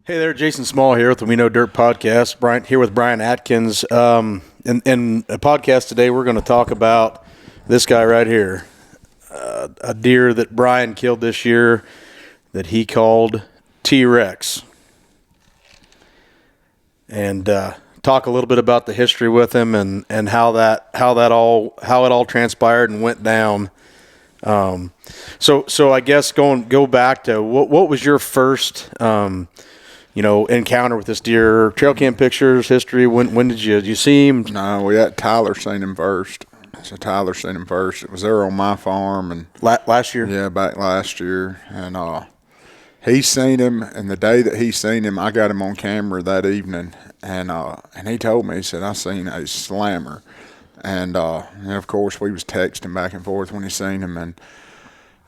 Hey there, Jason Small here with the We Know Dirt podcast. Brian here with Brian Atkins. In a podcast today, we're going to talk about this guy right here, a deer that Brian killed this year that he called T-Rex, and talk a little bit about the history with him and how it all transpired and went down. So I guess go back to what was your first encounter with this deer? Trail cam pictures, history. When did you see him? No, Tyler seen him first. So Tyler seen him first. It was there on my farm and Last year. Yeah, back last year, and he seen him. And the day that he seen him, I got him on camera that evening, and he told me, he said, "I seen a slammer," and of course we was texting back and forth when he seen him. And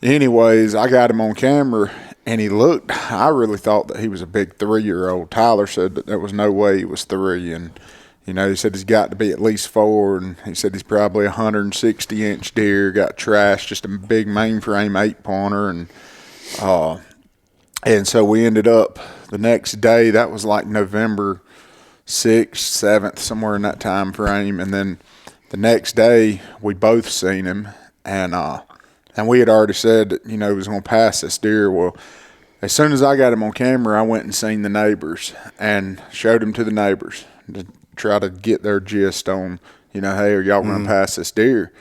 anyways, I got him on camera. And I really thought that he was a big 3-year-old. Tyler said that there was no way he was 3. And, he said he's got to be at least 4. And he said he's probably a 160-inch deer, got trashed, just a big mainframe 8-pointer. And so we ended up the next day, that was like November 6th, 7th, somewhere in that time frame. And then the next day, we both seen him. And we had already said that, he was going to pass this deer. Well, as soon as I got him on camera, I went and seen the neighbors and showed him to the neighbors to try to get their gist on, hey, are y'all going to pass this deer?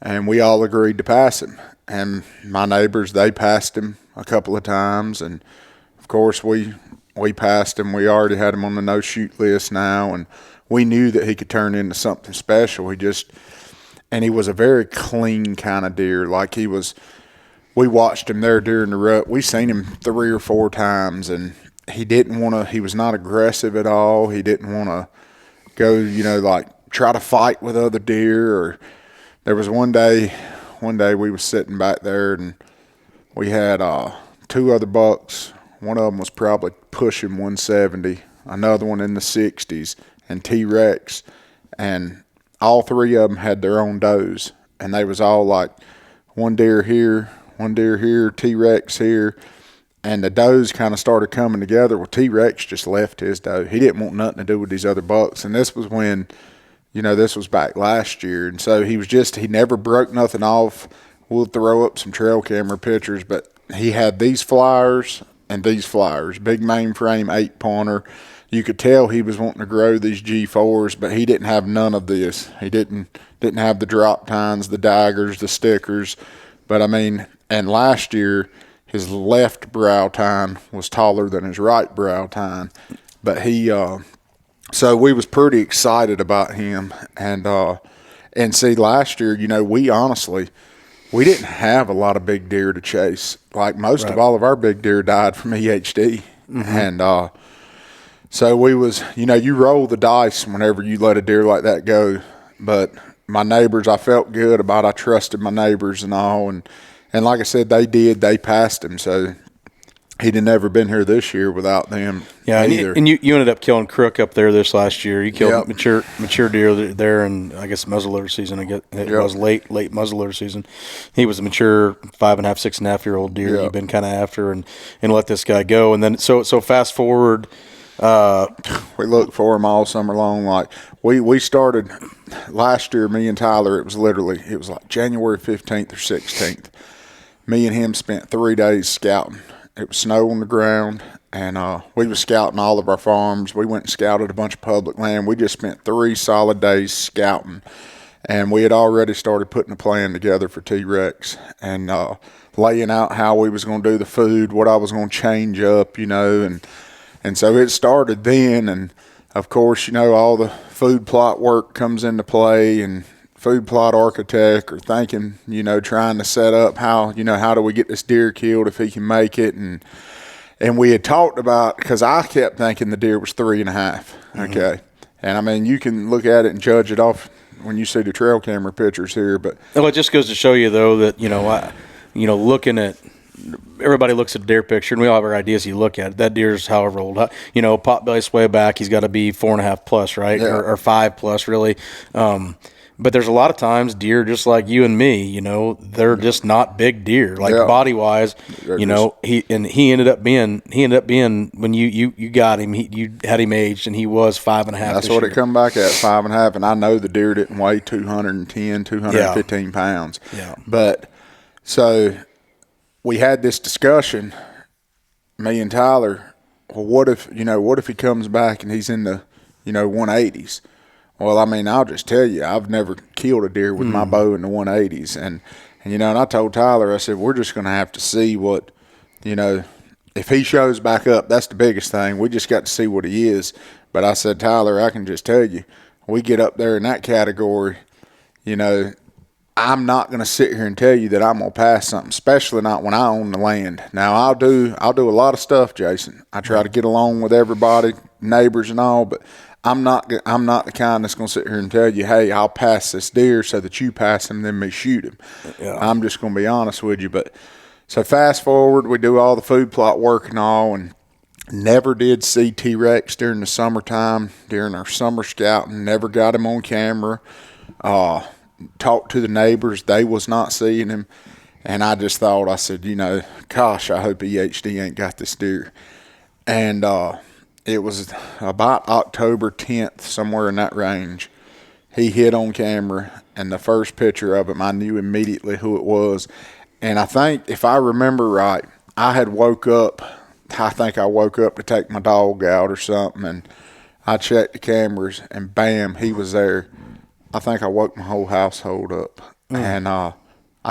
And we all agreed to pass him. And my neighbors, they passed him a couple of times. And, of course, we passed him. We already had him on the no-shoot list now. And we knew that he could turn into something special. And he was a very clean kind of deer. Like we watched him there during the rut. We seen him 3 or 4 times, and he was not aggressive at all. He didn't want to go, try to fight with other deer. Or there was one day we was sitting back there, and we had 2 other bucks. One of them was probably pushing 170, another one in the 60s, and T-Rex. And all 3 of them had their own does, and they was all like one deer here, T-Rex here, and the does kind of started coming together. Well, T-Rex just left his doe. He didn't want nothing to do with these other bucks, and this was when, this was back last year, and so he never broke nothing off. We'll throw up some trail camera pictures, but he had these flyers and these flyers, big mainframe 8-pointer. You could tell he was wanting to grow these G4s, but he didn't have none of this. He didn't have the drop tines, the daggers, the stickers. But, and last year, his left brow tine was taller than his right brow tine. But so we was pretty excited about him. And see, last year, we didn't have a lot of big deer to chase. Like most of all of our big deer died from EHD. Mm-hmm. And so we was, you roll the dice whenever you let a deer like that go. But my neighbors, I felt good about. I trusted my neighbors and all. And like I said, they passed him. So he'd never been here this year without them. Yeah, either. And you ended up killing Crook up there this last year. You killed mature deer there, and I guess muzzleloader season. I guess it was late muzzleloader season. He was a mature 5.5, 6.5-year-old deer that you've been kind of after, and let this guy go. And then so fast forward. We looked for him all summer long. Like we started last year, me and Tyler, it was like January 15th or 16th. Me and him spent 3 days scouting. It was snow on the ground, and we was scouting all of our farms. We went and scouted a bunch of public land. We just spent 3 solid days scouting, and we had already started putting a plan together for T-Rex and laying out how we was going to do the food, what I was going to change up, and so it started then, and of course, all the food plot work comes into play, and food plot architect are thinking, trying to set up how do we get this deer killed if he can make it, and we had talked about, because I kept thinking the deer was 3.5, okay, and you can look at it and judge it off when you see the trail camera pictures here, but well, it just goes to show you though that looking at. Everybody looks at a deer picture, and we all have our ideas. You look at it. That deer's however old. Pot belly sway back. He's got to be 4.5 plus, right, or 5 plus, really. But there's a lot of times deer, just like you and me, you know, they're just not big deer, like Yeah. body wise. You know, he ended up being when you got him, you had him aged, and he was 5.5. That's this what year. it come back at, 5.5. And I know the deer didn't weigh 210, 215 pounds. Yeah. But so we had this discussion, me and Tyler. Well, what if he comes back and he's in the 180s? Well, I mean, I'll just tell you, I've never killed a deer with my bow in the 180s. And I told Tyler, I said, we're just going to have to see what, if he shows back up, that's the biggest thing. We just got to see what he is. But I said, Tyler, I can just tell you, we get up there in that category, I'm not going to sit here and tell you that I'm going to pass something, especially not when I own the land. Now, I'll do a lot of stuff, Jason. I try to get along with everybody, neighbors and all, but I'm not the kind that's going to sit here and tell you, hey, I'll pass this deer so that you pass him, then me shoot him. Yeah. I'm just going to be honest with you. But so fast forward, we do all the food plot work and all, and never did see T-Rex during the summertime, during our summer scouting. Never got him on camera. Talked to the neighbors. They was not seeing him. And I just thought, I said, gosh, I hope EHD ain't got this deer. And it was about October 10th, somewhere in that range. He hit on camera, and the first picture of him, I knew immediately who it was. And I think, if I remember right, I woke up to take my dog out or something, and I checked the cameras, and bam, he was there. I think I woke my whole household up. And I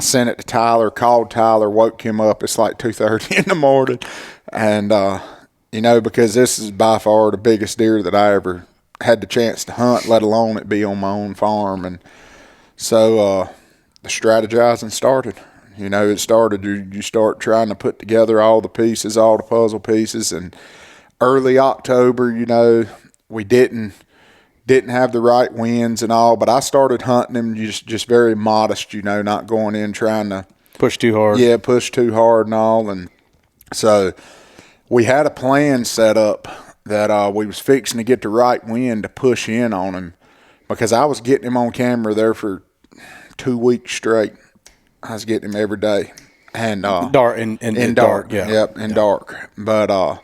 sent it to Tyler, called Tyler, woke him up. It's like 2:30 in the morning. And, because this is by far the biggest deer that I ever had the chance to hunt, let alone it be on my own farm. And so the strategizing started. It started, you start trying to put together all the pieces, all the puzzle pieces. And early October, we didn't have the right winds and all, but I started hunting him just very modest, not going in trying to push too hard. Yeah, push too hard and all. And so we had a plan set up that we was fixing to get the right wind to push in on him, because I was getting him on camera there for 2 weeks straight. I was getting him every day. And dark in dark, yeah. Yep, in dark. But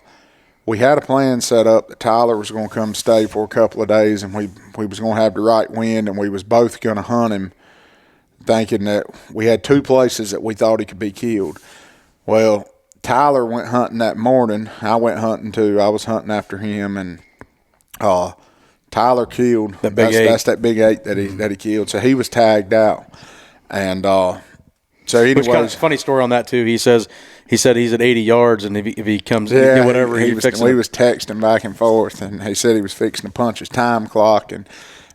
we had a plan set up that Tyler was going to come stay for a couple of days, and we was going to have the right wind, and we was both going to hunt him, thinking that we had 2 places that we thought he could be killed. Well, Tyler went hunting that morning. I went hunting too. I was hunting after him, and Tyler killed that big 8. That's that big 8 that he killed. So he was tagged out, and so anyways, which kind of funny story on that too. He said he's at 80 yards, and if he comes, whatever we was texting back and forth, and he said he was fixing to punch his time clock. And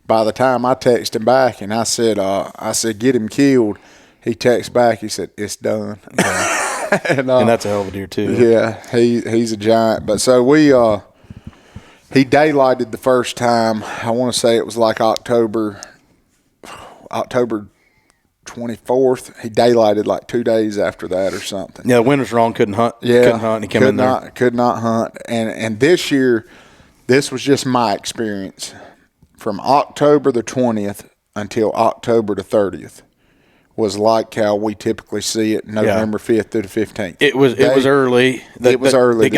by the time I texted him back, and I said get him killed, he texted back. He said it's done. and that's a hell of a deer too. Yeah, he's a giant. But so he daylighted the first time. I want to say it was like October 24th. He daylighted like 2 days after that or something. Yeah, the wind was wrong. Couldn't hunt. Yeah, couldn't hunt. And he came in there. Could not hunt. And this year, this was just my experience. From October the 20th until October the 30th was like how we typically see it November 5th to the 15th. It was early. It was early. It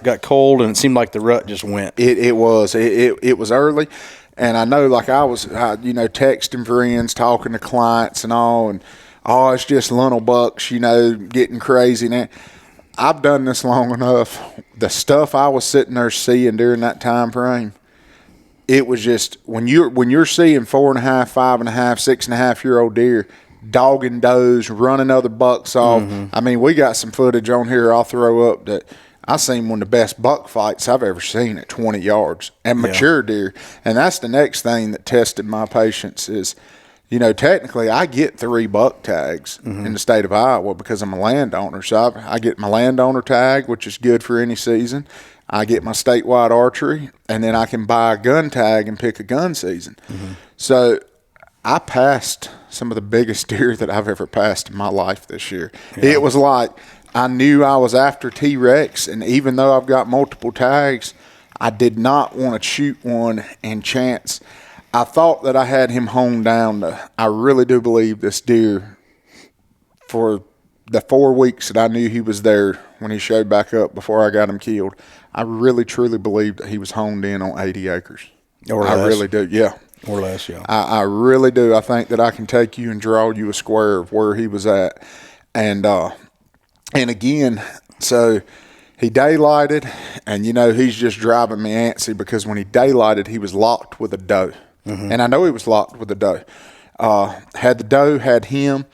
got cold, and it seemed like the rut just went. It was early. And I know, like I was, texting friends, talking to clients and all, and it's just little bucks, getting crazy. Now, I've done this long enough. The stuff I was sitting there seeing during that time frame, it was just when you're seeing 4.5, 5.5, 6.5-year-old deer dogging does, running other bucks off. Mm-hmm. I mean, we got some footage on here I'll throw up that I seen one of the best buck fights I've ever seen at 20 yards and mature deer. And that's the next thing that tested my patience is, technically I get 3 buck tags in the state of Iowa because I'm a landowner. So I get my landowner tag, which is good for any season. I get my statewide archery, and then I can buy a gun tag and pick a gun season. Mm-hmm. So I passed some of the biggest deer that I've ever passed in my life this year. Yeah. It was like I knew I was after T-Rex, and even though I've got multiple tags, I did not want to shoot one and chance. I thought that I had him honed down. I really do believe this deer, for the 4 weeks that I knew he was there when he showed back up before I got him killed, I really truly believed that he was honed in on 80 acres. Or I less. really do, yeah. Or less, yeah. I really do. I think that I can take you and draw you a square of where he was at. And again, so he daylighted, and, he's just driving me antsy because when he daylighted, he was locked with a doe. Mm-hmm. And I know he was locked with a doe. Had the doe had him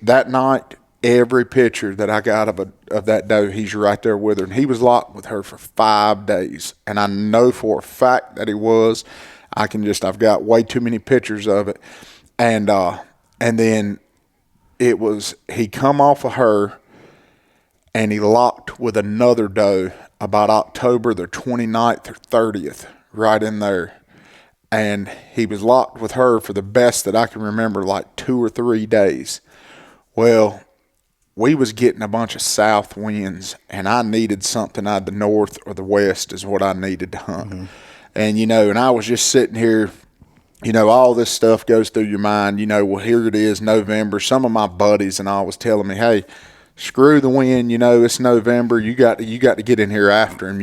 that night, every picture that I got of that doe, he's right there with her. And he was locked with her for 5 days. And I know for a fact that he was. I've got way too many pictures of it. And then he come off of her and he locked with another doe about October the 29th or 30th, right in there. And he was locked with her for the best that I can remember, like 2 or 3 days. Well, we was getting a bunch of south winds, and I needed something out of the north or the west is what I needed to hunt. Mm-hmm. And, and I was just sitting here, all this stuff goes through your mind. Well, here it is, November. Some of my buddies and all was telling me, hey, screw the wind, it's November. You got to get in here after him,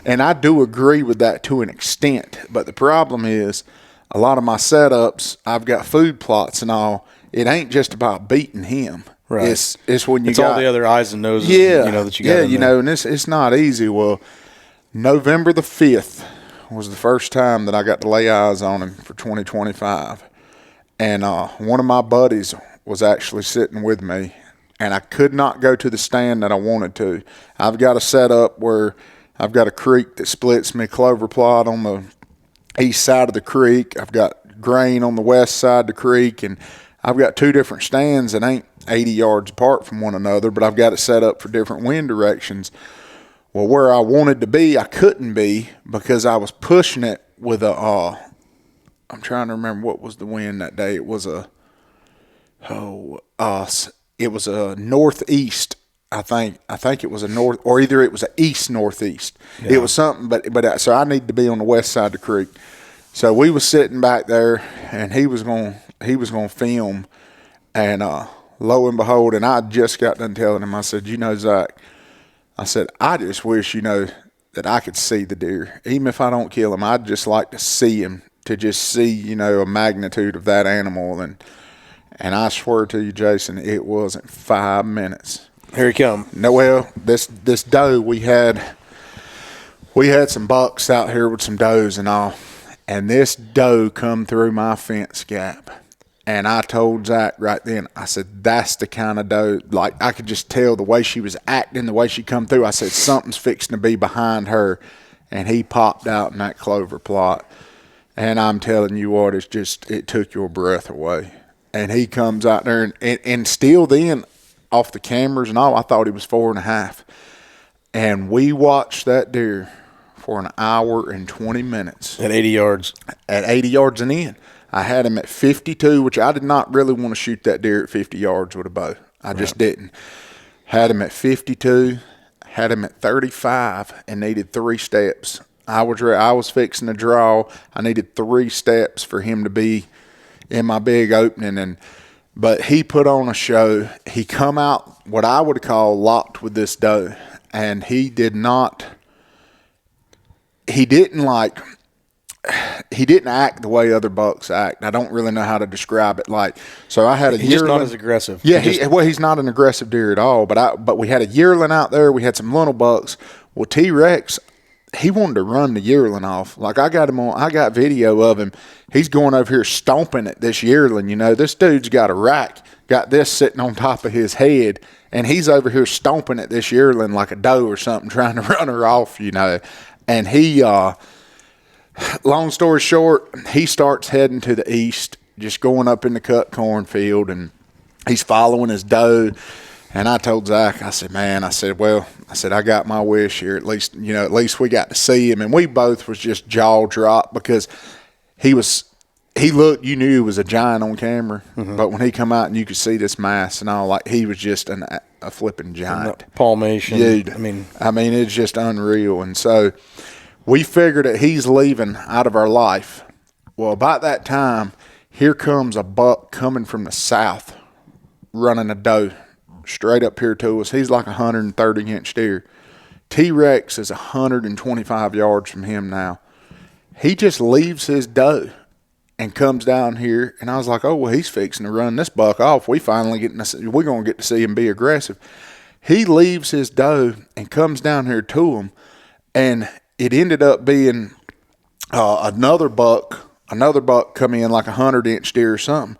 and I do agree with that to an extent. But the problem is a lot of my setups, I've got food plots and all. It ain't just about beating him. Right. It's when it's all the other eyes and noses. That you got. Yeah, and it's not easy. Well, November the 5th was the first time that I got to lay eyes on him for 2025, and one of my buddies was actually sitting with me, and I could not go to the stand that I wanted to. I've got a setup where I've got a creek that splits me, clover plot on the east side of the creek. I've got grain on the west side of the creek, and I've got 2 different stands that ain't 80 yards apart from one another, but I've got it set up for different wind directions. Well, where I wanted to be, I couldn't be because I was pushing it with I'm trying to remember what was the wind that day. It was a northeast. I think it was a north, or either it was an east northeast. Yeah. It was something, but so I needed to be on the west side of the creek. So we was sitting back there, and he was going to film, and lo and behold, and I just got done telling him, I said, Zach, I said, I just wish, that I could see the deer. Even if I don't kill him, I'd just like to see him, to just see, a magnitude of that animal. And I swear to you, Jason, it wasn't 5 minutes. Here he come. No, well, this doe, we had some bucks out here with some does and all, and this doe come through my fence gap. And I told Zach right then, I said, that's the kind of doe, like I could just tell the way she was acting, the way she come through. I said, something's fixing to be behind her. And he popped out in that clover plot. And I'm telling you what, it took your breath away. And he comes out there, and still then, off the cameras and all, I thought he was 4.5. And we watched that deer for an hour and 20 minutes. At 80 yards. At 80 yards and in. I had him at 52, which I did not really want to shoot that deer at 50 yards with a bow. I just didn't. Had him at 52, had him at 35, and needed 3 steps. I was fixing to draw. I needed 3 steps for him to be in my big opening, but he put on a show. He come out what I would call locked with this doe, and he didn't act the way other bucks act. I don't really know how to describe it. So I had a yearling. He's just not as aggressive. Yeah, he's not an aggressive deer at all. But we had a yearling out there. We had some little bucks. Well, T-Rex, he wanted to run the yearling off. Like I got video of him. He's going over here stomping at this yearling. This dude's got a rack, got this sitting on top of his head, and he's over here stomping at this yearling like a doe or something, trying to run her off. And he. Long story short, he starts heading to the east, just going up in the cut cornfield, and he's following his doe. And I told Zach, I said, I got my wish here. At least we got to see him. And we both was just jaw dropped because he looked, you knew he was a giant on camera. Mm-hmm. But when he come out and you could see this mass and all, like he was just a flipping giant. Palmation. Dude, I mean, it's just unreal. And so we figured that he's leaving out of our life Well, about that time, here comes a buck coming from the south, running a doe straight up here to us. He's like a 130-inch deer. T-Rex is 125 yards from him now. He just leaves his doe and comes down here, and I was like, oh, well, he's fixing to run this buck off. We're going to get to see him be aggressive. He leaves his doe and comes down here to him, and it ended up being another buck come in like a 100-inch deer or something.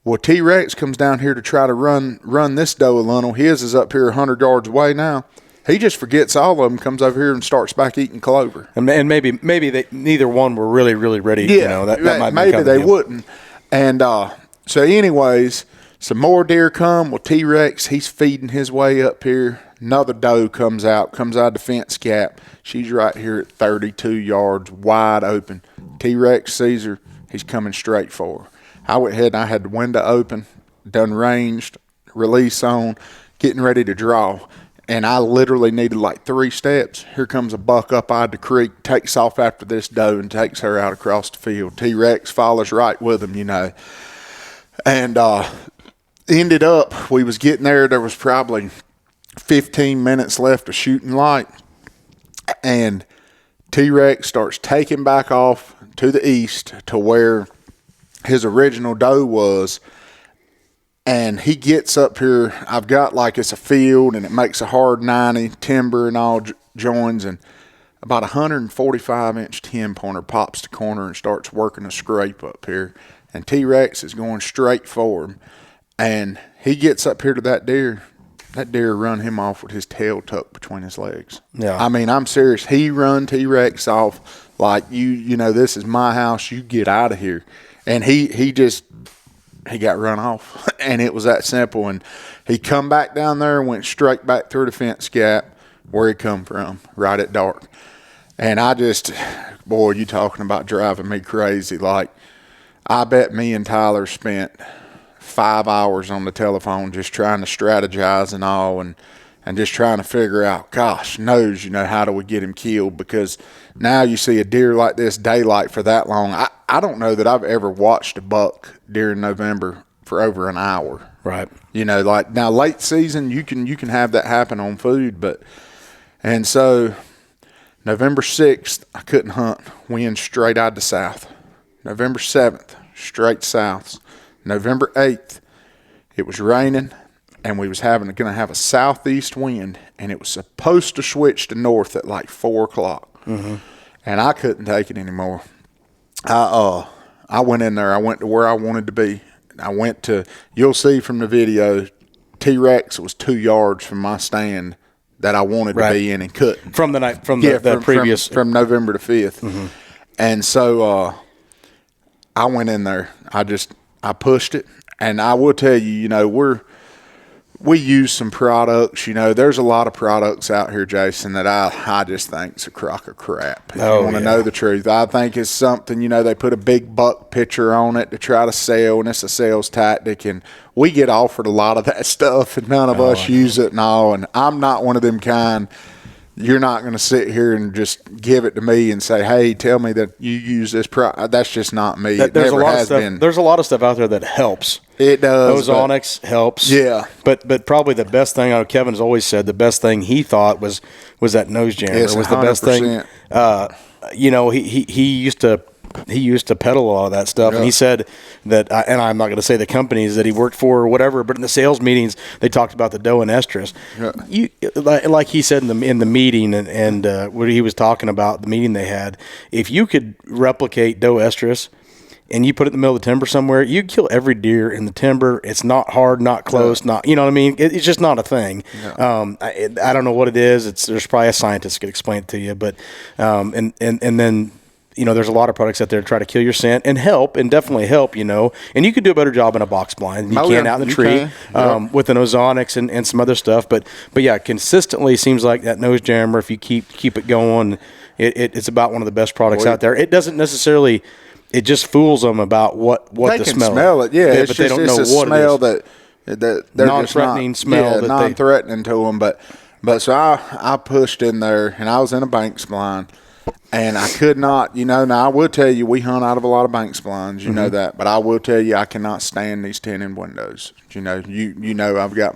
Well, T-Rex comes down here to try to run this doe a little. His is up here 100 yards away now. He just forgets all of them, comes over here and starts back eating clover. And maybe they, neither one were really ready. Yeah, that might maybe they wouldn't. And so anyways, some more deer come. Well, T-Rex, he's feeding his way up here. Another doe comes out of the fence gap. She's right here at 32 yards, wide open. T-Rex sees her. He's coming straight for her. I went ahead and I had the window open, done ranged, release on, getting ready to draw. And I literally needed like 3 steps. Here comes a buck up out the creek, takes off after this doe and takes her out across the field. T-Rex follows right with him, And ended up, we was getting there. There was probably 15 minutes left of shooting light. And T-Rex starts taking back off to the east to where his original doe was. And he gets up here. I've got like it's a field and it makes a hard 90, timber and all joins. And about a 145-inch 10-pointer pops the corner and starts working a scrape up here. And T-Rex is going straight for him. And he gets up here to that deer. That deer run him off with his tail tucked between his legs. Yeah. I mean, I'm serious. He run T-Rex off like, this is my house. You get out of here. And he got run off, and it was that simple. And he come back down there and went straight back through the fence gap where he come from, right at dark. And I just, boy, you talking about driving me crazy. Like, I bet me and Tyler spent 5 hours on the telephone just trying to strategize and all, and just trying to figure out, gosh knows, how do we get him killed? Because now you see a deer like this daylight for that long. I don't know that I've ever watched a buck during November for over an hour. Right. Like now late season, you can have that happen on food, and so November 6th, I couldn't hunt. Wind straight out to south. November 7th, straight south. November 8th, it was raining. And we was going to have a southeast wind, and it was supposed to switch to north at like 4 o'clock. Mm-hmm. And I couldn't take it anymore. I went in there. I went to where I wanted to be. I went to, you'll see from the video, T-Rex was 2 yards from my stand that I wanted to be in and couldn't. From the night, from the previous. From November the 5th. Mm-hmm. And so I went in there. I pushed it. And I will tell you, we use some products, there's a lot of products out here, Jason, that I just think is a crock of crap. If you want to know the truth. I think it's something, they put a big buck picture on it to try to sell, and it's a sales tactic, and we get offered a lot of that stuff, and none of us use it and all, and I'm not one of them kind. You're not going to sit here and just give it to me and say, hey, tell me that you use this product. That's just not me. There's a lot of stuff out there that helps. It does. Ozonics helps. Yeah. But probably the best thing, Kevin's always said, the best thing he thought was that nose jammer. Yes, was the best thing. He used to peddle a lot of that stuff, and he said that, and I'm not going to say the companies that he worked for or whatever, but in the sales meetings they talked about the doe and estrus. Yeah. Like he said in the meeting, and what he was talking about, the meeting they had, if you could replicate doe estrus and you put it in the middle of the timber somewhere, you kill every deer in the timber. It's not hard, not close, not, you know what I mean? It's just not a thing. Yeah. I don't know what it is. There's probably a scientist could explain it to you, but and then. There's a lot of products out there to try to kill your scent and help, and definitely help, and you can do a better job in a box blind than you can out in the tree with an ozonics and some other stuff. But yeah, consistently seems like that nose jammer, if you keep it going, it's about one of the best products out there. It doesn't necessarily, it just fools them about what they the can smell. Smell it, yeah. But they don't know what smell it is. That they're non-threatening just smell. Yeah, non-threatening to them. But so I pushed in there, and I was in a Banks blind. And I could not, now I will tell you, we hunt out of a lot of Banks blinds, you know that. But I will tell you, I cannot stand these tinted windows. You know, I've got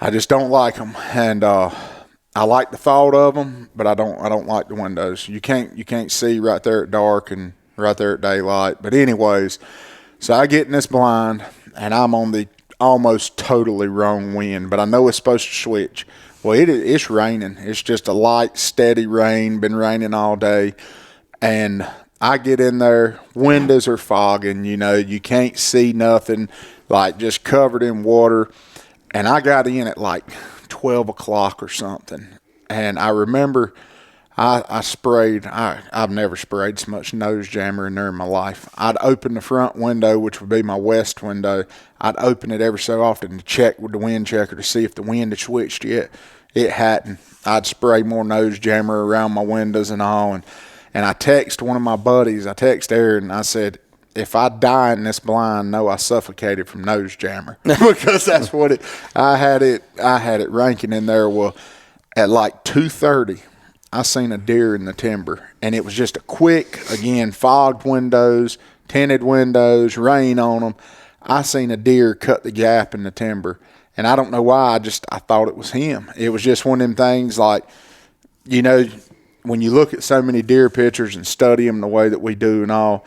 I just don't like them. And I like the thought of them, but I don't like the windows. You can't see right there at dark and right there at daylight. But anyways, so I get in this blind, and I'm on the almost totally wrong wind, but I know it's supposed to switch. Well, it's raining. It's just a light, steady rain. Been raining all day. And I get in there. Windows are fogging. You can't see nothing, like just covered in water. And I got in at like 12 o'clock or something. And I remember I sprayed. I've never sprayed so much nose jammer in there in my life. I'd open the front window, which would be my west window. I'd open it every so often to check with the wind checker to see if the wind had switched yet. It hadn't. I'd spray more nose jammer around my windows and all. And I text one of my buddies. I text Aaron, and I said, if I die in this blind, no, I suffocated from nose jammer. Because that's what I had it ranking in there. Well, at like 2:30, I seen a deer in the timber, and it was just a quick, again, fogged windows, tinted windows, rain on them. I seen a deer cut the gap in the timber, and I don't know why. I thought it was him. It was just one of them things like, when you look at so many deer pictures and study them the way that we do and all,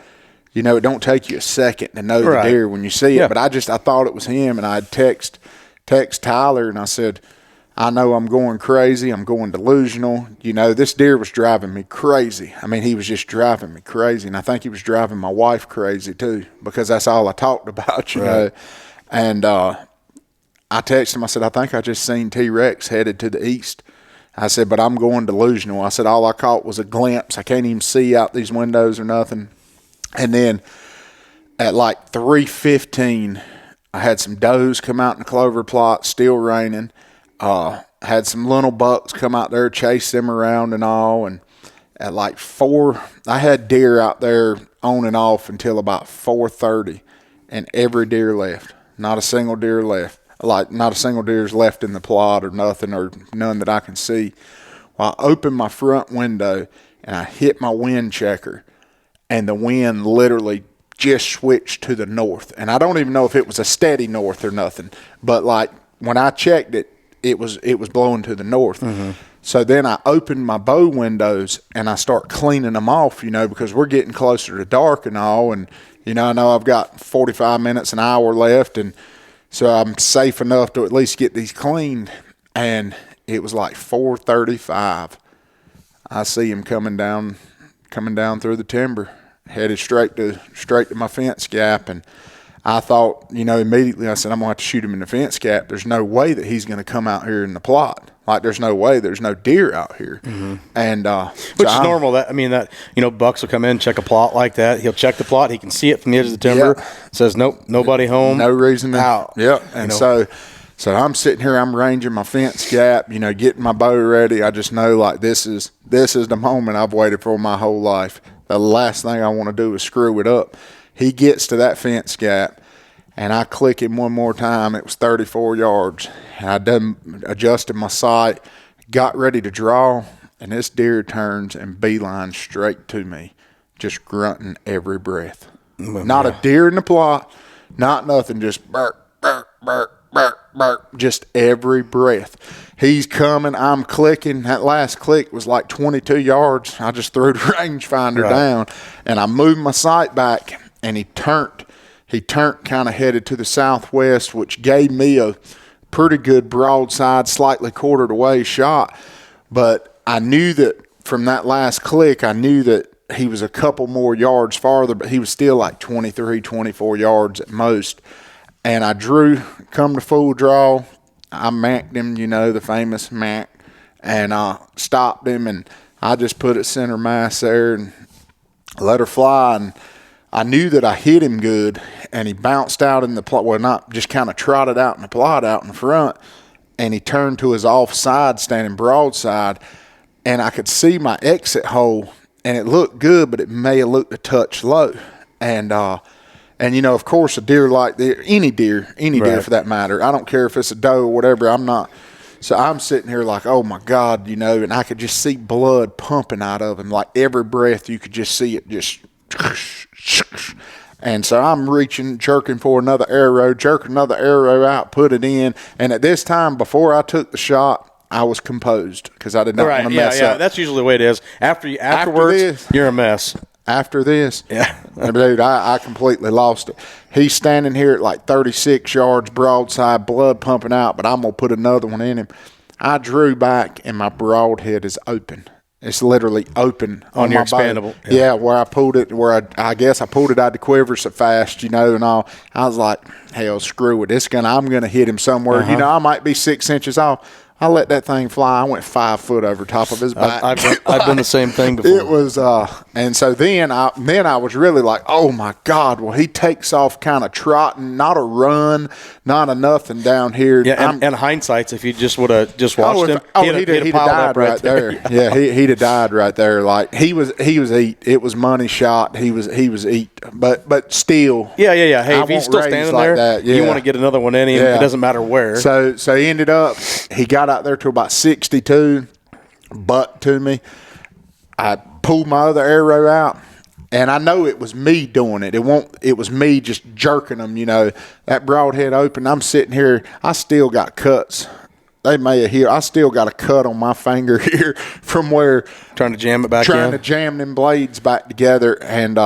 it don't take you a second to know the deer when you see it. But I thought it was him, and I'd text Tyler, and I said, I know I'm going crazy. I'm going delusional. This deer was driving me crazy. I mean, he was just driving me crazy. And I think he was driving my wife crazy too, because that's all I talked about, you know. And I texted him. I said, I think I just seen T-Rex headed to the east. I said, but I'm going delusional. I said, all I caught was a glimpse. I can't even see out these windows or nothing. And then at like 3:15, I had some does come out in the clover plot, still raining. Had some little bucks come out there, chase them around and all. And at like 4, I had deer out there on and off until about 4:30, and every deer left. Not a single deer left. Like, not a single deer's left in the plot or nothing, or none that I can see. Well, I opened my front window, and I hit my wind checker, and the wind literally just switched to the north. And I don't even know if it was a steady north or nothing, but like when I checked it, it was blowing to the north. So then I opened my bow windows, and I start cleaning them off, because we're getting closer to dark and all. And, I know I've got 45 minutes, an hour left. And so I'm safe enough to at least get these cleaned. And it was like 4:35. I see him coming down through the timber, headed straight to my fence gap. And I thought, immediately I said, I'm going to have to shoot him in the fence gap. There's no way that he's going to come out here in the plot. Like, there's no way. There's no deer out here. And which is normal. Bucks will come in, check a plot like that. He'll check the plot. He can see it from the edge of the timber. Says, nope, nobody home. No reason out. Yep. And so I'm sitting here. I'm ranging my fence gap. Getting my bow ready. I just know, like, this is the moment I've waited for my whole life. The last thing I want to do is screw it up. He gets to that fence gap, and I click him one more time. It was 34 yards. And I done adjusted my sight, got ready to draw, and this deer turns and beelines straight to me, just grunting every breath. Not a deer in the plot, not nothing, just bark, bark, bark, bark, bark, just every breath. He's coming, I'm clicking. That last click was like 22 yards. I just threw the rangefinder down, and I moved my sight back, and he turned kind of headed to the southwest, which gave me a pretty good broadside, slightly quartered away shot. But I knew that from that last click, I knew that he was a couple more yards farther, but he was still like 23, 24 yards at most. And I drew, come to full draw. I macked him, the famous mack, and stopped him, and I just put it center mass there and let her fly. And I knew that I hit him good, and he bounced out in the plot. Well, not just kind of trotted out in the plot out in front, and he turned to his offside, standing broadside, and I could see my exit hole, and it looked good, but it may have looked a touch low. And of course, a deer like any deer for that matter, I don't care if it's a doe or whatever, I'm not So I'm sitting here like, oh my God, you know, and I could just see blood pumping out of him. Like every breath, you could just see it just. And so I'm reaching, jerking for another arrow, jerk another arrow out, put it in. And at this time, before I took the shot, I was composed because I did not want to mess up. That's usually the way it is. Afterwards, you're a mess. After this, yeah, dude, I completely lost it. He's standing here at like 36 yards broadside, blood pumping out, but I'm going to put another one in him. I drew back, and my broadhead is open. It's literally open on your my expandable. Yeah, where I pulled it, I guess I pulled it out the quiver so fast, you know, and all. I was like, hell, screw it. I'm going to hit him somewhere. You know, I might be 6 inches off. I let that thing fly. I went 5 foot over top of his back. I've done the same thing before. It was, and so then I was really like, oh my God! Well, he takes off kind of trotting, not a run, not a nothing down here. Yeah, and hindsight's, if you just would have just watched him, he'd have died right there. Yeah, he'd have died right there. Like he was eat. It was money shot. He was eat. But still. Yeah. Hey, if he's still standing like there, you want to get another one in him. Yeah. It doesn't matter where. So he ended up. He got out there to about 62, butt to me. I pulled my other arrow out, and I know it was me doing it. It was me just jerking them, you know. That broadhead open. I'm sitting here. I still got cuts. They may have healed. I still got a cut on my finger here from where trying to jam it back in. Trying to jam them blades back together, and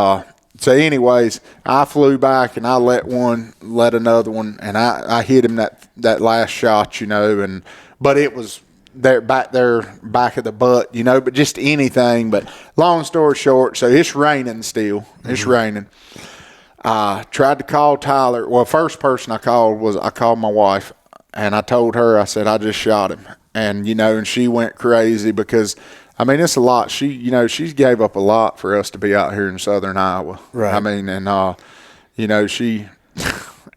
so anyways, I flew back and I let another one, and I hit him that last shot, you know, but it was back of the butt, you know, but just anything. But long story short, so it's raining still. Mm-hmm. It's raining. I tried to call Tyler. Well, first person I called my wife, and I told her, I said, I just shot him. And, you know, and she went crazy because, I mean, it's a lot. She gave up a lot for us to be out here in southern Iowa. Right. I mean, and, you know,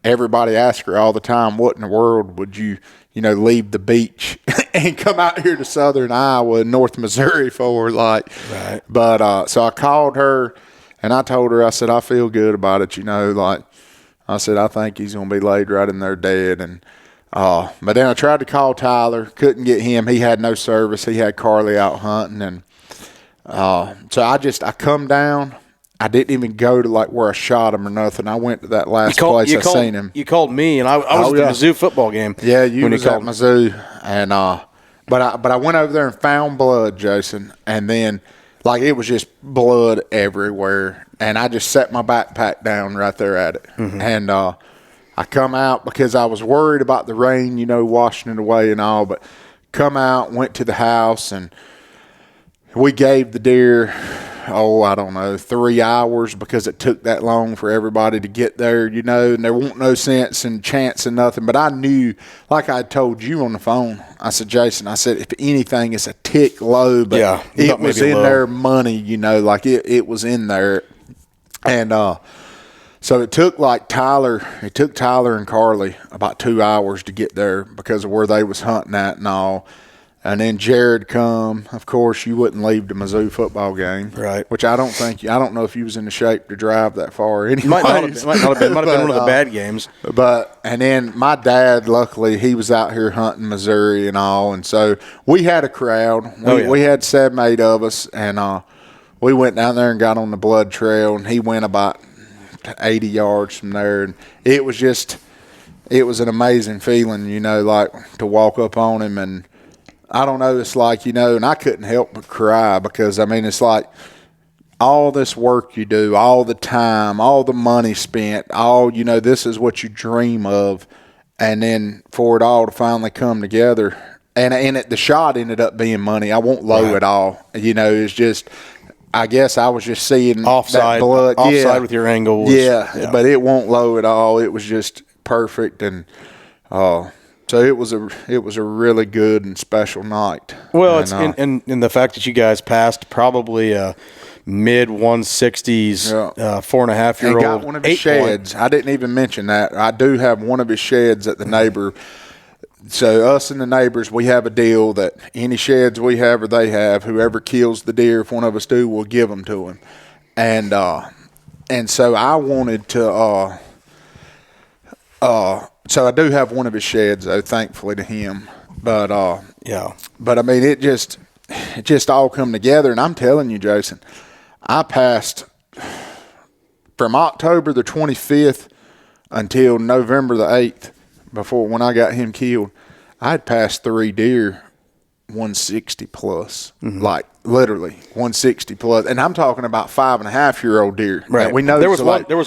everybody asks her all the time, what in the world would you know, leave the beach and come out here to southern Iowa and North Missouri for, like. Right. But so I called her, and I told her, I said, I feel good about it, you know, like. I said, I think he's going to be laid right in there dead. And but then I tried to call Tyler, couldn't get him. He had no service. He had Carly out hunting. And so I come down. I didn't even go to like where I shot him or nothing. I went to that last place I seen him. You called me, and I was at the Mizzou football game. Yeah, you was at Mizzou, and but I went over there and found blood, Jason, and then like it was just blood everywhere, and I just set my backpack down right there at it, mm-hmm. And I come out because I was worried about the rain, you know, washing it away and all, but come out, went to the house, and we gave the deer, I don't know, 3 hours because it took that long for everybody to get there, you know, and there wasn't no sense and chance and nothing. But I knew, like I told you on the phone, I said, Jason, I said, if anything, it's a tick low, but yeah, it was in there money, you know, like it was in there. And so it took Tyler and Carly about 2 hours to get there because of where they was hunting at and all. And then Jared come. Of course, you wouldn't leave the Mizzou football game, right? Which I don't know if you was in the shape to drive that far. Anyway, might not have been one of the bad games. And then my dad, luckily, he was out here hunting Missouri and all, and so we had a crowd. We had 7, 8 of us, and we went down there and got on the blood trail, and he went about 80 yards from there, and it was an amazing feeling, you know, like to walk up on him. And I don't know, it's like, you know, and I couldn't help but cry because, I mean, it's like all this work you do, all the time, all the money spent, all, you know, this is what you dream of, and then for it all to finally come together. And the shot ended up being money. I won't low at all. You know, it's just, I guess I was just seeing offside, that blood. Offside with your angle. But it won't low at all. It was just perfect. And, so it was a really good and special night. Well, it's in the fact that you guys passed probably a mid 160s 4.5-year-old. And got one of his sheds. I didn't even mention that. I do have one of his sheds at the neighbor. So us and the neighbors, we have a deal that any sheds we have or they have, whoever kills the deer, if one of us do, we'll give them to him. And so I wanted to. So I do have one of his sheds, though, thankfully to him. Yeah. But I mean, it just all come together. And I'm telling you, Jason, I passed from October the 25th until November the 8th, before when I got him killed. I had passed 3 deer 160 plus, like literally 160 plus, and I'm talking about 5.5-year-old deer. Right. And we know there was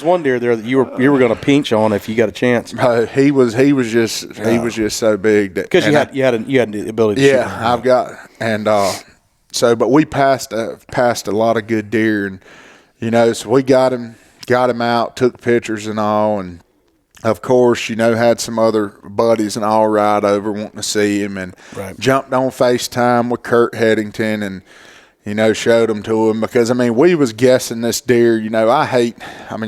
one deer there that you were going to pinch on if you got a chance. He was just so big that because you had the ability to shoot him. I've got but we passed a lot of good deer, and so we got him out, took pictures and all, and of course, had some other buddies and all ride over wanting to see him, and jumped on FaceTime with Kurt Headington and, showed him to him, because, I mean, we was guessing this deer.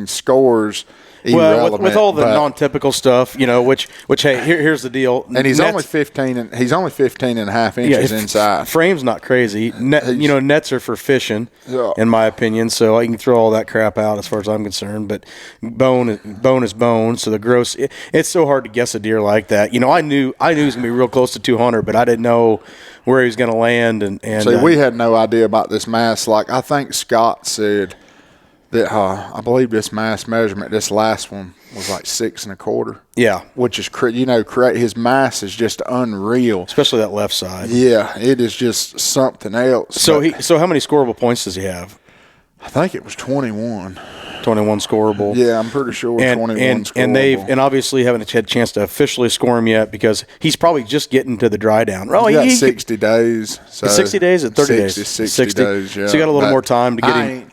Scores irrelevant. Well, with all the non-typical stuff, which hey, here's the deal. And he's only 15 and a half inches inside. Frame's not crazy. Nets are for fishing, in my opinion. So I can throw all that crap out as far as I'm concerned. But bone is bone. So the gross, it's so hard to guess a deer like that. I knew he was gonna be real close to 200, but I didn't know where he was gonna land. And see, we had no idea about this mass. Like, I think Scott said that I believe this mass measurement, this last one, was like 6 1/4. Yeah, which is correct. His mass is just unreal, especially that left side. Yeah, it is just something else. So how many scoreable points does he have? I think it was 21. 21 scoreable. Yeah, I'm pretty sure 21 scoreable. And obviously haven't had a chance to officially score him yet, because he's probably just getting to the dry down. Oh, he got 60 days. So 60 days or 30 days? 60 days, yeah. So you got a little more time to get him.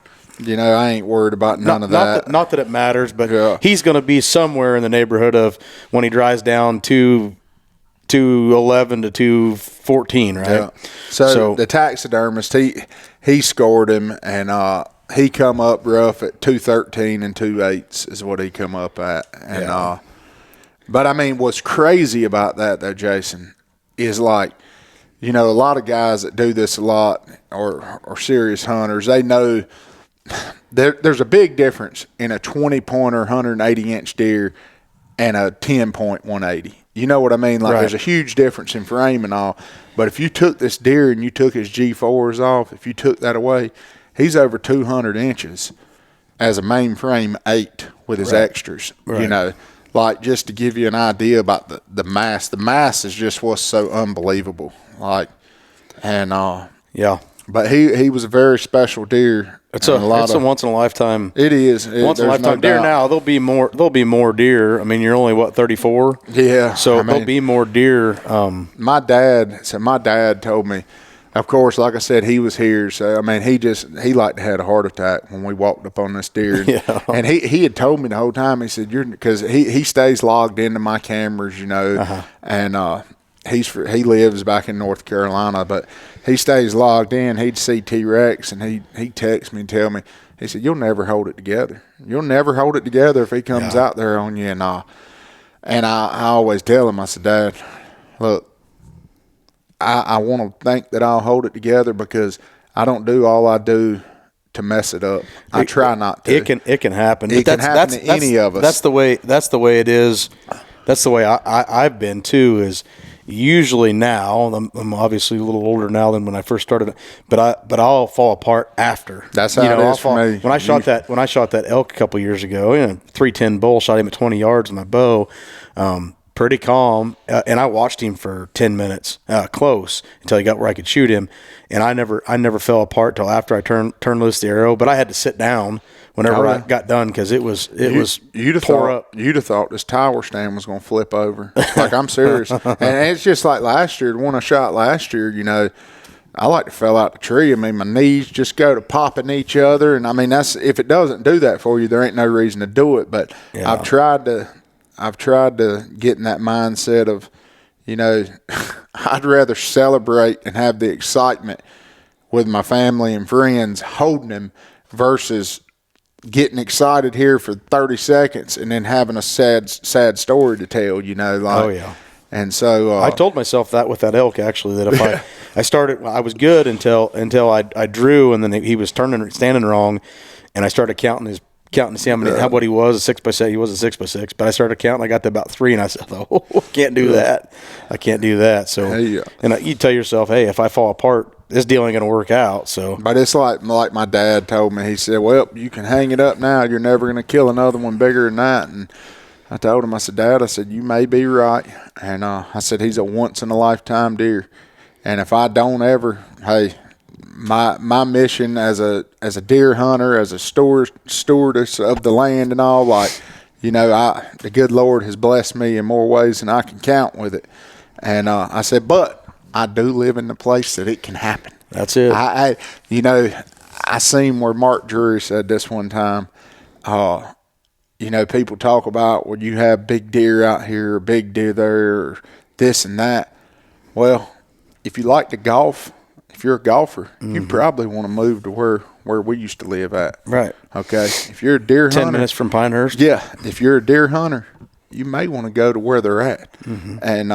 I ain't worried about none of that. Not that it matters, but he's going to be somewhere in the neighborhood of, when he dries down, 211 to 214, right? Yeah. So the taxidermist, he scored him, and he come up rough at 213 and 2/8 is what he come up at. And but I mean, what's crazy about that though, Jason, is like, a lot of guys that do this a lot or serious hunters, they know there's a big difference in a 20-pointer 180-inch deer and a 10-point 180. You know what I mean? Like, there's a huge difference in frame and all. But if you took this deer and you took his G4s off, if you took that away, he's over 200 inches as a mainframe 8 with his extras. Right. Like, just to give you an idea about the mass. The mass is just what's so unbelievable. Like, and but he was a very special deer. It's a once in a lifetime. It is once in a lifetime deer. Now there'll be more deer. I mean, you're only 34. Yeah. So there'll be more deer. My dad told me. Of course, like I said, he was here. So I mean, he like had a heart attack when we walked up on this deer. And he had told me the whole time. He said, because he stays logged into my cameras, and he lives back in North Carolina, but he stays logged in. He'd see T-Rex, and he'd text me and tell me, he said, you'll never hold it together. You'll never hold it together if he comes out there on you and all. And I always tell him, I said, Dad, look, I want to think that I'll hold it together, because I don't do all I do to mess it up. I try not to. It can happen. It can happen to any of us. That's the way it is. That's the way I've been too. Is usually now, I'm obviously a little older now than when I first started, but I'll fall apart after. That's how it is for me. When I shot that elk a couple years ago, 310 bull, shot him at 20 yards with my bow, pretty calm, and I watched him for 10 minutes close until he got where I could shoot him, and I never fell apart till after I turned loose the arrow. But I had to sit down whenever I got done, because you'd have thought this tower stand was going to flip over. Like, I'm serious. And it's just like last year, the one I shot last year, I like to fell out the tree. I mean, my knees just go to popping each other. And I mean, if it doesn't do that for you, there ain't no reason to do it. But I've tried to get in that mindset of, I'd rather celebrate and have the excitement with my family and friends holding them versus getting excited here for 30 seconds and then having a sad story to tell, And so I told myself that with that elk, actually, that if I was good until I drew, and then he was standing wrong, and I started counting his counting to see how what he was, a 6x6. He was a 6x6, but I started counting. I got to about 3, and I said, "Oh, can't do that. I can't do that." So, and you tell yourself, "Hey, if I fall apart, this deal ain't gonna work out." So, but it's like my dad told me. He said, "Well, you can hang it up now. You're never gonna kill another one bigger than that." And I told him, I said, "Dad, I said you may be right." And I said, "He's a once in a lifetime deer, and if I don't ever, hey." My mission as a deer hunter, as a stewardess of the land and all, like, you know, the good Lord has blessed me in more ways than I can count with it. And I said, but I do live in the place that it can happen. That's it. I seen where Mark Drury said this one time. You know, people talk about, well, you have big deer out here, or big deer there, or this and that. Well, if you like to golf, if you're a golfer, you probably want to move to where we used to live at. Right. Okay. If you're a deer hunter. 10 minutes from Pinehurst. Yeah. If you're a deer hunter, you may want to go to where they're at. And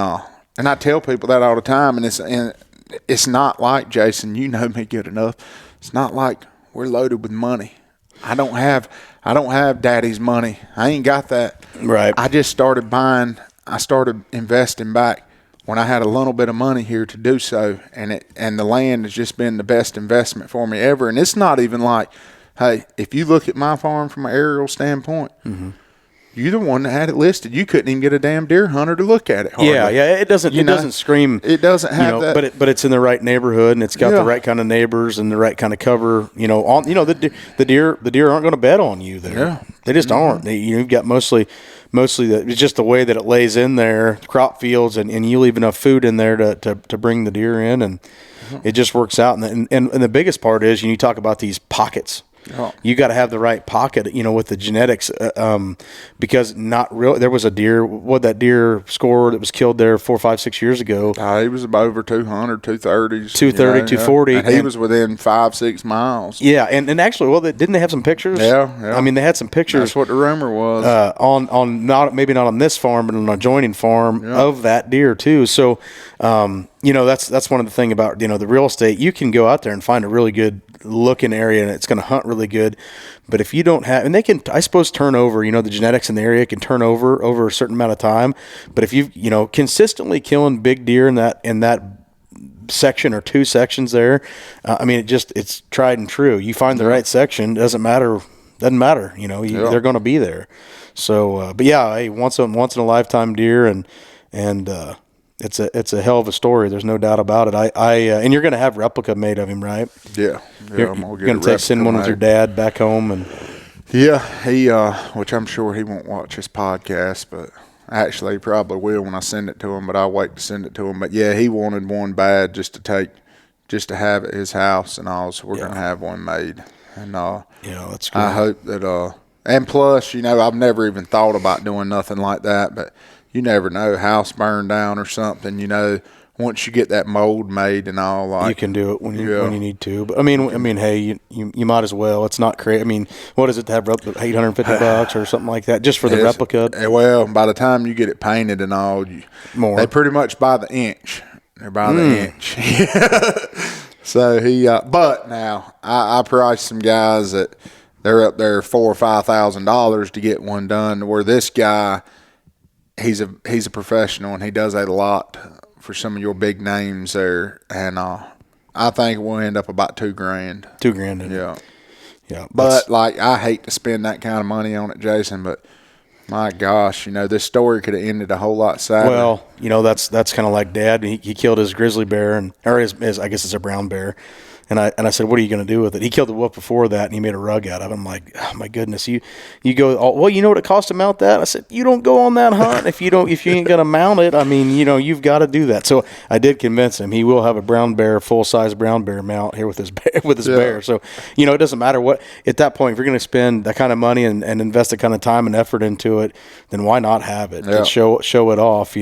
I tell people that all the time, and it's not like, Jason, you know me good enough. It's not like we're loaded with money. I don't have daddy's money. I ain't got that. Right. I just started investing back when I had a little bit of money here to do so, and the land has just been the best investment for me ever. And it's not even like, hey, if you look at my farm from an aerial standpoint, you're the one that had it listed. You couldn't even get a damn deer hunter to look at it. Hardly. Yeah. It doesn't scream. It doesn't have that. But it's in the right neighborhood, and it's got the right kind of neighbors and the right kind of cover. You know, the deer aren't going to bet on you there. Yeah. They just aren't. You've got mostly it's just the way that it lays in there, crop fields, and you leave enough food in there to bring the deer in, and it just works out. And the biggest part is, you talk about these pockets. Oh. You got to have the right pocket, with the genetics, because there was a deer. What that deer score that was killed there 4, 5, 6 years ago? He was about over 200, 230s. 230, 240. And he was within 5-6 miles. Yeah, and actually, didn't they have some pictures? Yeah. I mean, they had some pictures. That's what the rumor was. On maybe not on this farm, but on an adjoining farm of that deer too. So, that's one of the things about the real estate. You can go out there and find a really good looking area, and it's going to hunt really good. But if you don't have, and they can, I suppose, turn over, the genetics in the area can turn over a certain amount of time. But if you consistently killing big deer in that section or 2 sections there, it's tried and true. You find the right section, doesn't matter. They're going to be there. So, but yeah, hey, once in a lifetime deer, and it's a hell of a story. There's no doubt about it. And you're going to have replica made of him, right? Yeah. You're going to send one with your dad back home, and yeah, he which I'm sure he won't watch his podcast, but actually he probably will when I send it to him. But I'll wait to send it to him. But yeah, he wanted one bad just to have at his house and all. So we're going to have one made, and that's great. I hope that and plus, I've never even thought about doing nothing like that, but. You never know, house burned down or something. Once you get that mold made and all, you can do it when you need to. But I mean, hey, you might as well. It's not crazy. I mean, what is it to have $850 or something like that just for the replica? Well, by the time you get it painted and all, they pretty much buy the inch. They're by the inch. So but now I priced some guys that they're up there $4,000 or $5,000 to get one done. Where this guy. He's a professional, and he does that a lot for some of your big names there. And I think we'll end up about $2,000. $2,000. Yeah. But I hate to spend that kind of money on it, Jason. But my gosh, this story could have ended a whole lot sadder. Well, that's kind of like Dad. He killed his grizzly bear, or his I guess it's a brown bear. And I said, what are you going to do with it? He killed the wolf before that, and he made a rug out of it. I'm like, oh, my goodness, you go, oh, well, you know what it cost to mount that? I said, you don't go on that hunt if you ain't going to mount it. I mean, you've got to do that. So I did convince him. He will have a brown bear, full-size brown bear mount here with his bear. So, it doesn't matter what, at that point, if you're going to spend that kind of money and invest that kind of time and effort into it, then why not have it? Yeah. To show it off,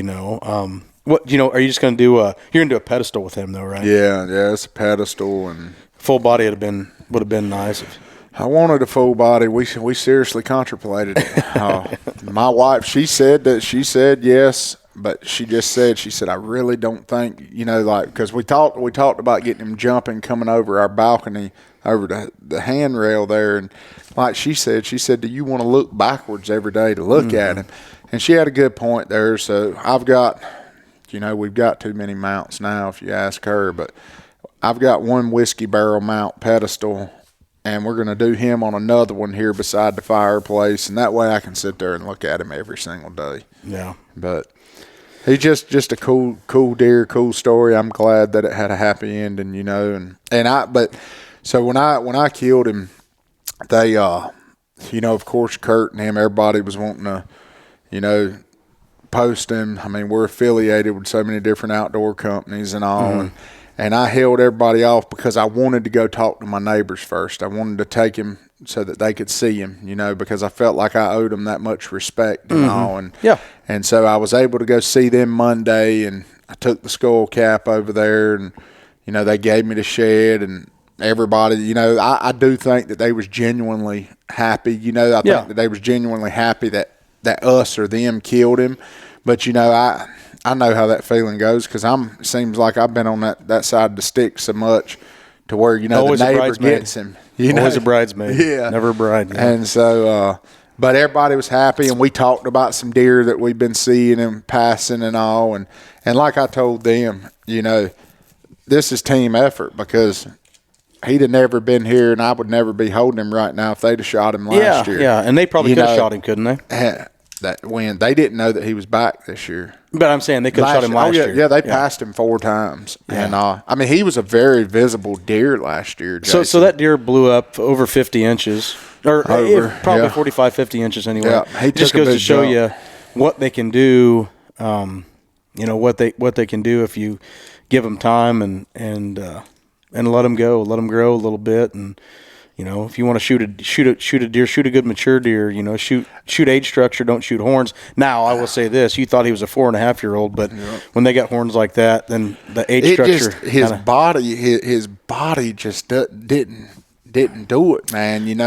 What are you just going to do? You're going to do a pedestal with him, though, right? Yeah, it's a pedestal, and full body would have been nice. I wanted a full body. We seriously contemplated it. My wife, she said yes, but she said I really don't think because we talked about getting him jumping coming over our balcony over the handrail there, and like she said, do you want to look backwards every day to look at him? And she had a good point there. So I've got, we've got too many mounts now if you ask her, but I've got one Whiskey Barrel mount pedestal, and we're going to do him on another one here beside the fireplace, and that way I can sit there and look at him every single day. Yeah. But he's just a cool deer, cool story. I'm glad that it had a happy ending, but so when I killed him, they, of course, Kurt and him, everybody was wanting to, post him. I mean, we're affiliated with so many different outdoor companies and all, and I held everybody off because I wanted to go talk to my neighbors first. I wanted to take him so that they could see him, because I felt like I owed them that much respect and all. And so I was able to go see them Monday, and I took the skull cap over there, and, they gave me the shed, and everybody, I do think that they was genuinely happy. I think that they was genuinely happy that us or them killed him. But, I know how that feeling goes because seems like I've been on that side of the stick so much to where, the neighbor gets him. Always a bridesmaid. Yeah. Never a bride. Yeah. And so, but everybody was happy, and we talked about some deer that we've been seeing and passing and all. And like I told them, this is team effort because he'd have never been here, and I would never be holding him right now if they'd have shot him last year. Yeah, and they probably could have shot him, couldn't they? That when they didn't know that he was back this year. But I'm saying they could have shot him last year. Yeah, they passed him 4 times. Yeah. And he was a very visible deer last year, Jason. So that deer blew up over 50 inches, or probably 45, 50 inches anyway. Yeah, it just goes to show you what they can do. What they can do if you give them time and let them go, let them grow a little bit, and if you want to shoot a deer, shoot a good mature deer. Shoot age structure, don't shoot horns. Now I will say this: you thought he was a 4.5-year-old, but when they got horns like that, then the age structure, his body just didn't do it, man.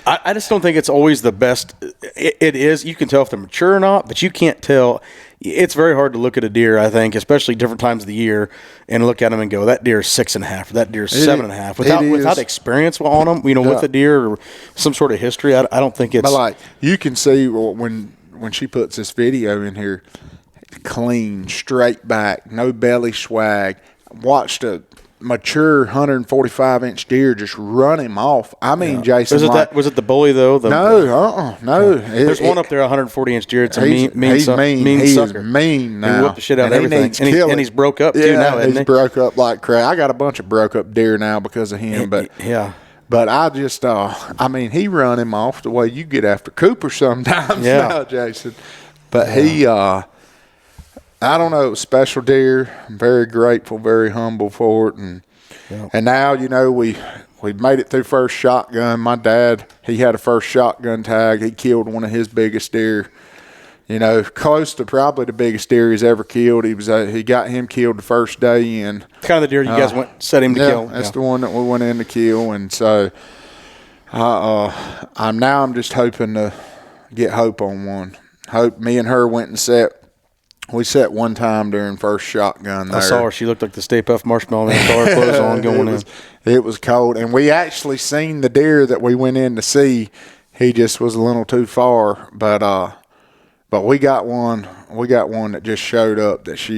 I just don't think it's always the best. It is. You can tell if they're mature or not, but you can't tell. It's very hard to look at a deer, I think, especially different times of the year, and look at them and go, that deer is 6.5, that deer is 7.5. Without experience on them, with a deer or some sort of history, I don't think it's. But you can see when she puts this video in here, clean, straight back, no belly swag. Watched a mature 145-inch deer just run him off. I mean, Jason. Was it the bully though? No. There's one up there, 140-inch deer. It's he's mean sucker. He mean now. He whipped the shit out of everything, and he's broke up too now. He's broke up like crap. I got a bunch of broke up deer now because of him. But But I just, he run him off the way you get after Cooper sometimes now, Jason. But he, I don't know, special deer. I'm very grateful, very humble for it. And now, we made it through first shotgun. My dad, he had a first shotgun tag. He killed one of his biggest deer. Close to probably the biggest deer he's ever killed. He got him killed the first day in. Kind of the deer you guys set him to kill. That's the one that we went in to kill, and so I'm just hoping to get Hope on one. Hope, me and her went and set. We set one time during first shotgun there. I saw her. She looked like the Stay Puft Marshmallow Man with all her clothes on going in. It was cold, and we actually seen the deer that we went in to see. He just was a little too far, but we got one. We got one that just showed up that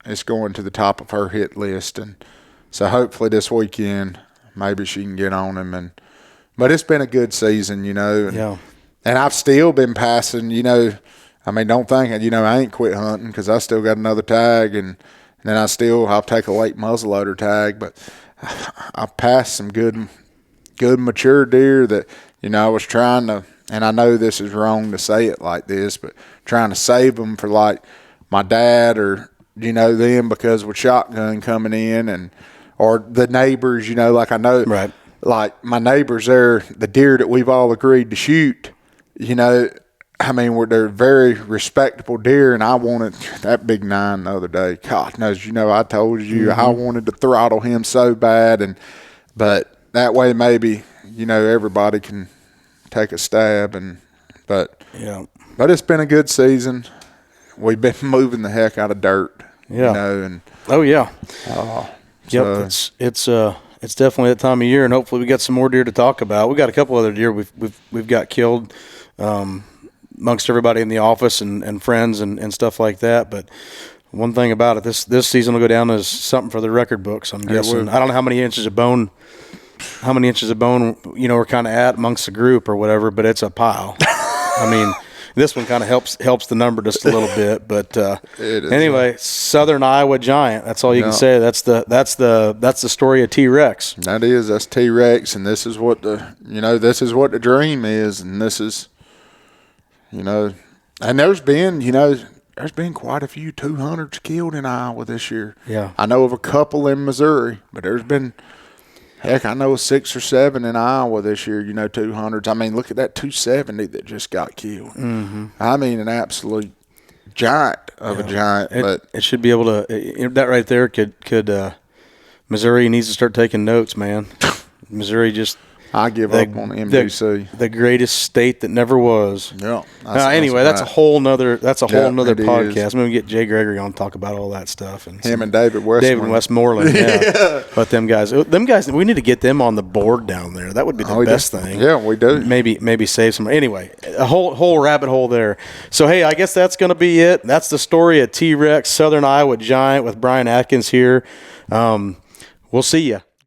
is going to the top of her hit list, and so hopefully this weekend maybe she can get on him. But it's been a good season, Yeah. And I've still been passing, don't think I ain't quit hunting because I still got another tag, and then I'll take a late muzzleloader tag, but I passed some good mature deer that I was trying to. And I know this is wrong to say it like this, but trying to save them for like my dad or, them because with shotgun coming in or the neighbors, like I know, right. Like my neighbors there, the deer that we've all agreed to shoot, they're very respectable deer, and I wanted that big 9 the other day. God knows, I told you I wanted to throttle him so bad, but that way maybe, everybody can take a stab, but it's been a good season. We've been moving the heck out of dirt, It's definitely that time of year, and hopefully we got some more deer to talk about. We got a couple other deer we've got killed amongst everybody in the office and friends and stuff like that. But one thing about it, this season will go down as something for the record books. I'm guessing. I don't know how many inches of bone, we're kind of at amongst the group or whatever, but it's a pile. I mean, this one kind of helps the number just a little bit. But anyway, Southern Iowa Giant. That's all you can say. That's the story of T-Rex. That's T-Rex, and this is what the dream is, and this is, and there's been quite a few 200s killed in Iowa this year. Yeah. I know of a couple in Missouri, but there's been, heck, I know of 6 or 7 in Iowa this year, 200s. I mean, look at that 270 that just got killed. Mm-hmm. I mean, an absolute giant of a giant. But it should be able to, that right there could Missouri needs to start taking notes, man. Missouri just. I give up on MDC. The greatest state that never was. Yeah. Anyway, that's a whole nother podcast. Is. I'm gonna get Jay Gregory on to talk about all that stuff and him and David Westmoreland. Yeah. But them guys, we need to get them on the board down there. That would be the best thing. Yeah, we do. Maybe save some. Anyway, a whole rabbit hole there. So hey, I guess that's gonna be it. That's the story of T-Rex, Southern Iowa Giant with Brian Atkins here. We'll see ya.